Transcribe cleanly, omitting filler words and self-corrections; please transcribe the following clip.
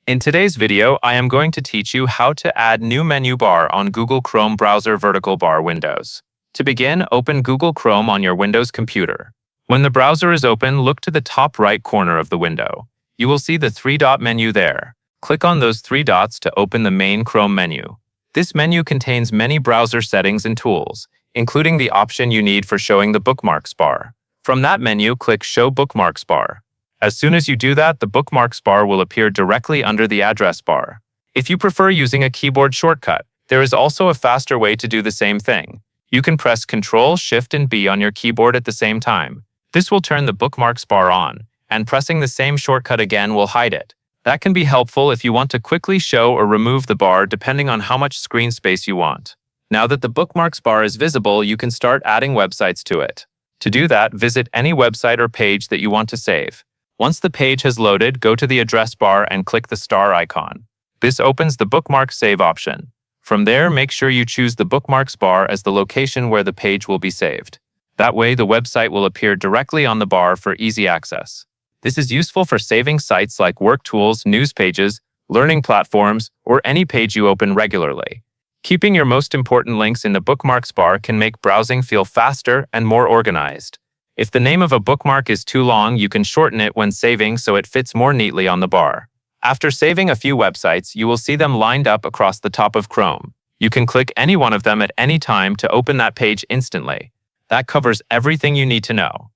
In today's video, I am going to teach you how to add new menu bar on Google Chrome browser vertical bar windows. To begin, open Google Chrome on your Windows computer. When the browser is open, look to the top right corner of the window. You will see the three-dot menu there. Click on those three dots to open the main Chrome menu. This menu contains many browser settings and tools, including the option you need for showing the bookmarks bar. From that menu, click Show Bookmarks Bar. As soon as you do that, the bookmarks bar will appear directly under the address bar. If you prefer using a keyboard shortcut, there is also a faster way to do the same thing. You can press Ctrl, Shift, and B on your keyboard at the same time. This will turn the bookmarks bar on, and pressing the same shortcut again will hide it. That can be helpful if you want to quickly show or remove the bar depending on how much screen space you want. Now that the bookmarks bar is visible, you can start adding websites to it. To do that, visit any website or page that you want to save. Once the page has loaded, go to the address bar and click the star icon. This opens the bookmark save option. From there, make sure you choose the bookmarks bar as the location where the page will be saved. That way, the website will appear directly on the bar for easy access. This is useful for saving sites like work tools, news pages, learning platforms, or any page you open regularly. Keeping your most important links in the bookmarks bar can make browsing feel faster and more organized. If the name of a bookmark is too long, you can shorten it when saving so it fits more neatly on the bar. After saving a few websites, you will see them lined up across the top of Chrome. You can click any one of them at any time to open that page instantly. That covers everything you need to know.